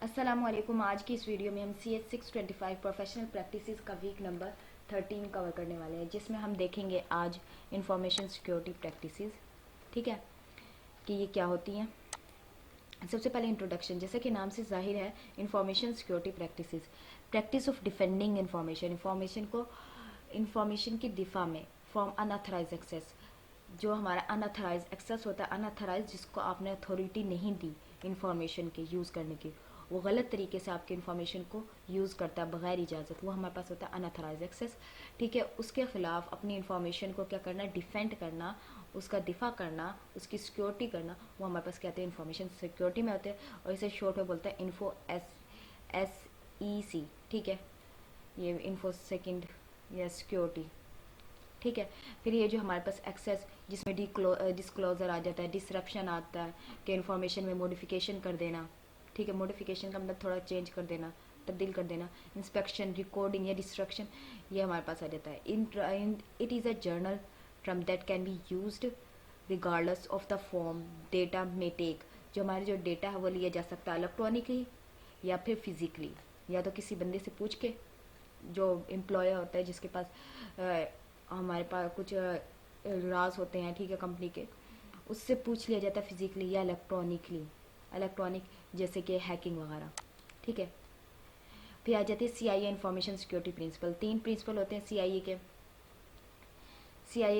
अस्सलामुअलैकुम। आज की इस वीडियो में हम सी एच 625 प्रोफेशनल प्रैक्टिसेस का वीक नंबर 13 कवर करने वाले हैं, जिसमें हम देखेंगे आज इंफॉर्मेशन सिक्योरिटी प्रैक्टिसेस। ठीक है, कि ये क्या होती हैं। सबसे पहले इंट्रोडक्शन। जैसा कि नाम से जाहिर है, information security practices, practice of defending information की दिफा में फ्रॉम अनऑथराइज एक्सेस। जो हमारा अनऑथराइज एक्सेस होता है, अनऑथराइज जिसको आपने अथॉरिटी नहीं दी इंफॉर्मेशन के यूज़ करने की, वो गलत तरीके से आपकी इन्फॉर्मेशन को यूज़ करता है बगैर इजाज़त, वो हमारे पास होता है अनऑथराइज एक्सेस। ठीक है, उसके खिलाफ अपनी इन्फॉर्मेशन को क्या करना, डिफेंड करना, उसका दिफा करना, उसकी सिक्योरिटी करना, वो हमारे पास कहते हैं इन्फॉर्मेशन सिक्योरिटी में होते हैं। और इसे शॉर्ट में बोलते हैं इन्फो SEC। ठीक है, ये इन्फो सेकेंड या सिक्योरिटी। ठीक है, फिर ये जो हमारे पास एक्सेस जिसमें डिस्क्लोजर आ जाता है, डिसरप्शन आता है कि इन्फॉर्मेशन में मॉडिफिकेशन कर देना। ठीक है, मॉडिफिकेशन का मतलब थोड़ा चेंज कर देना, तब्दील कर देना। इंस्पेक्शन, रिकॉर्डिंग या डिस्ट्रक्शन, ये हमारे पास आ जाता है। It is a general term that can be used regardless of the form data may take. जो हमारे जो डेटा है वो लिया जा सकता है इलेक्ट्रॉनिकली या फिर फिजिकली, या तो किसी बंदे से पूछ के, जो एम्प्लॉयर होता है जिसके पास हमारे पास कुछ राज होते हैं, ठीक है, कंपनी के, उससे पूछ लिया जाता है फिजिकली या इलेक्ट्रॉनिक जैसे कि हैकिंग वगैरह। ठीक है, फिर आ जाती है CIA information security principle. 3 principle होते हैं CIA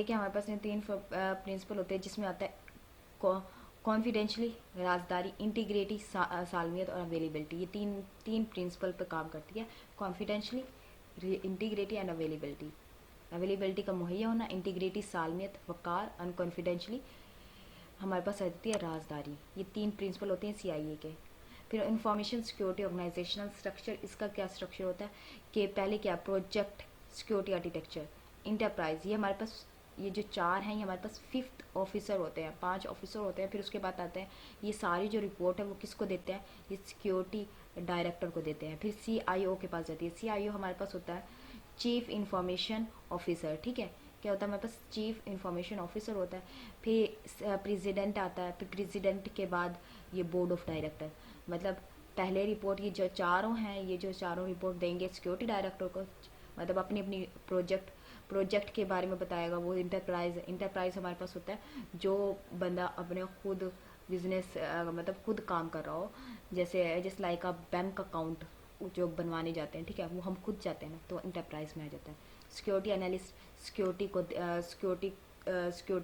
के हमारे पास 3 प्रिंसिपल होते हैं, जिसमें आता है कॉन्फिडेंशली, राजदारी, इंटीग्रिटी, सालमियत और अवेलेबिलिटी। ये तीन प्रिंसिपल पर काम करती है। कॉन्फिडेंशली, इंटीग्रिटी एंड अवेलेबिलिटी का मुहैया होना, इंटीग्रिटी, सालमियत, वकार, अनकॉन्फिडेंशली हमारे पास आती है राजदारी। ये 3 प्रिंसिपल होते हैं CIA के। फिर इंफॉर्मेशन सिक्योरिटी ऑर्गेनाइजेशनल स्ट्रक्चर। इसका क्या स्ट्रक्चर होता है कि पहले क्या, प्रोजेक्ट सिक्योरिटी आर्किटेक्चर, इंटरप्राइज। ये हमारे पास ये जो 4 हैं, ये हमारे पास 5th ऑफिसर होते हैं, 5 ऑफिसर होते हैं। फिर उसके बाद आते हैं, ये सारी जो रिपोर्ट है वो किसको देते हैं, ये सिक्योरिटी डायरेक्टर को देते हैं। फिर CIO के पास जाती है। CIO हमारे पास होता है चीफ इंफॉर्मेशन ऑफिसर। ठीक है, क्या होता है हमारे पास, चीफ इंफॉर्मेशन ऑफिसर होता है। फिर प्रेसिडेंट आता है। फिर प्रेसिडेंट के बाद ये बोर्ड ऑफ डायरेक्टर। मतलब पहले रिपोर्ट ये जो चारों हैं, ये जो चारों रिपोर्ट देंगे सिक्योरिटी डायरेक्टर को, मतलब अपनी अपनी प्रोजेक्ट के बारे में बताएगा। वो इंटरप्राइज हमारे पास होता है जो बंदा अपने खुद बिजनेस मतलब खुद काम कर रहा हो, जैसे लाइक आप बैंक अकाउंट जो बनवाने जाते हैं, ठीक है, वो हम खुद जाते हैं ना, तो इंटरप्राइज में आ जाता है। सिक्योरिटी एनालिस्ट, सिक्योरिटी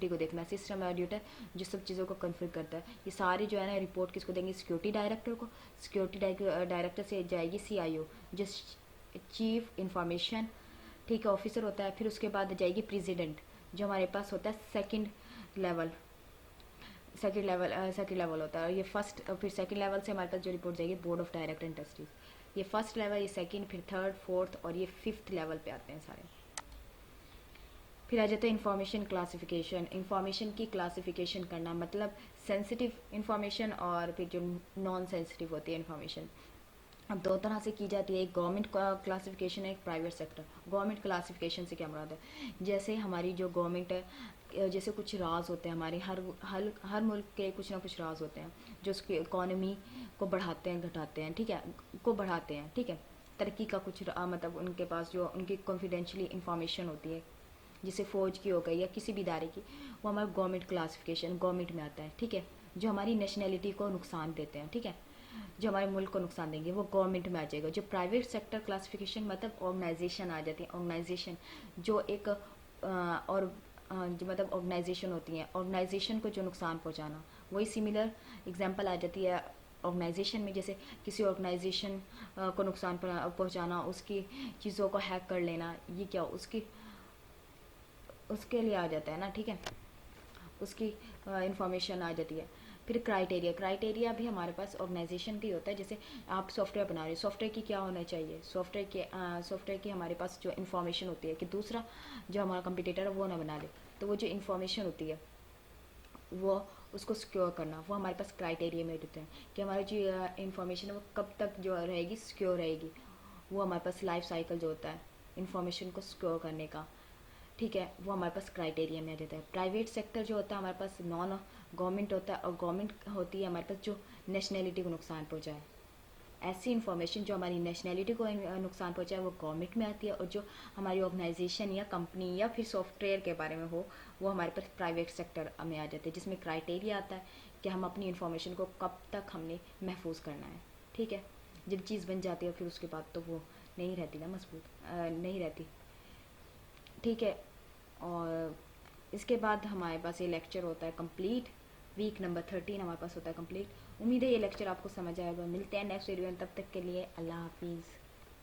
को देखना। सिस्टम ऑडिटर, जो सब चीज़ों को कन्फिगर करता है। ये सारी जो है ना रिपोर्ट किसको देंगे, सिक्योरिटी डायरेक्टर को। सिक्योरिटी डायरेक्टर से जाएगी CIO, जो चीफ इंफॉर्मेशन, ठीक है, ऑफिसर होता है। फिर उसके बाद जाएगी प्रेसिडेंट, जो हमारे पास होता है सेकंड लेवल होता है। ये फर्स्ट, फिर सेकंड लेवल से हमारे पास जो रिपोर्ट जाएगी बोर्ड ऑफ डायरेक्टर इंडस्ट्रीज। ये फर्स्ट लेवल, ये सेकंड, फिर थर्ड, फोर्थ और ये 5th लेवल पे आते हैं सारे। फिर आ जाता है इंफॉर्मेशन क्लासिफिकेशन। इंफॉर्मेशन की क्लासिफिकेशन करना, मतलब सेंसिटिव इंफॉर्मेशन और फिर जो नॉन सेंसिटिव होती है इंफॉर्मेशन। अब 2 तरह से की जाती है, एक गवर्नमेंट क्लासिफिकेशन है, एक प्राइवेट सेक्टर। गवर्नमेंट क्लासिफिकेशन से क्या मुराद है, जैसे हमारी जो गवर्नमेंट है, जैसे कुछ राज होते हैं हमारे, हर मुल्क के कुछ ना कुछ राज होते हैं जो उसकी इकोनॉमी को बढ़ाते हैं, घटाते हैं, ठीक है, को बढ़ाते हैं, ठीक है, तरक्की का कुछ मतलब उनके पास जो उनकी कॉन्फिडेंशियली इंफॉर्मेशन होती है, जैसे फौज की हो गई या किसी भी इदारे की, वो हमारा गवर्नमेंट क्लासिफिकेशन गवर्नमेंट में आता है। ठीक है, जो हमारी नेशनैलिटी को नुकसान देते हैं, ठीक है, जो हमारे मुल्क को नुकसान देंगे, वो गवर्नमेंट में आ जाएगा। जो प्राइवेट सेक्टर क्लासिफिकेशन, मतलब ऑर्गेनाइजेशन आ जाती है। ऑर्गेनाइजेशन जो एक और जो मतलब ऑर्गेनाइजेशन होती हैं, ऑर्गेनाइजेशन को जो नुकसान पहुंचाना, वही सिमिलर एग्जांपल आ जाती है ऑर्गेनाइजेशन में। जैसे किसी ऑर्गेनाइजेशन को नुकसान पहुंचाना, उसकी चीज़ों को हैक कर लेना, ये क्या उसके लिए आ जाता है ना, ठीक है, उसकी इंफॉर्मेशन आ जाती है। फिर क्राइटेरिया भी हमारे पास ऑर्गेनाइजेशन की होता है। जैसे आप सॉफ्टवेयर बना रहे हो, सॉफ्टवेयर की क्या होना चाहिए, सॉफ्टवेयर की हमारे पास जो इन्फॉर्मेशन होती है कि दूसरा जो हमारा कंपटीटर है वो ना बना ले, तो वो जो इन्फॉर्मेशन होती है वो उसको सिक्योर करना, वो हमारे पास क्राइटेरिया में होते हैं कि हमारी जो इन्फॉर्मेशन है वो कब तक जो रहेगी, सिक्योर रहेगी। वो हमारे पास लाइफ साइकिल जो होता है इन्फॉर्मेशन को सिक्योर करने का, ठीक है, वो हमारे पास क्राइटेरिया में आ जाता है। प्राइवेट सेक्टर जो होता है हमारे पास नॉन गवर्नमेंट होता है, और गवर्नमेंट होती है हमारे पास जो नेशनैलिटी को नुकसान पहुँचाए। ऐसी इन्फॉर्मेशन जो हमारी नेशनैलिटी को नुकसान पहुंचाए वो गवर्नमेंट में आती है, और जो हमारी ऑर्गेनाइजेशन या कंपनी या फिर सॉफ्टवेयर के बारे में हो वो हमारे पास प्राइवेट सेक्टर में आ जाते हैं, जिसमें क्राइटेरिया आता है कि हम अपनी इन्फॉर्मेशन को कब तक हमने महफूज करना है। ठीक है, जब चीज़ बन जाती है फिर उसके बाद तो वो नहीं रहती ना मजबूत, नहीं रहती। ठीक है, और इसके बाद हमारे पास ये लेक्चर होता है कंप्लीट, वीक नंबर 13 हमारे पास होता है कंप्लीट। उम्मीद है ये लेक्चर आपको समझ आएगा। मिलते हैं नेक्स्ट वीडियो में, तब तक के लिए अल्लाह हाफिज़।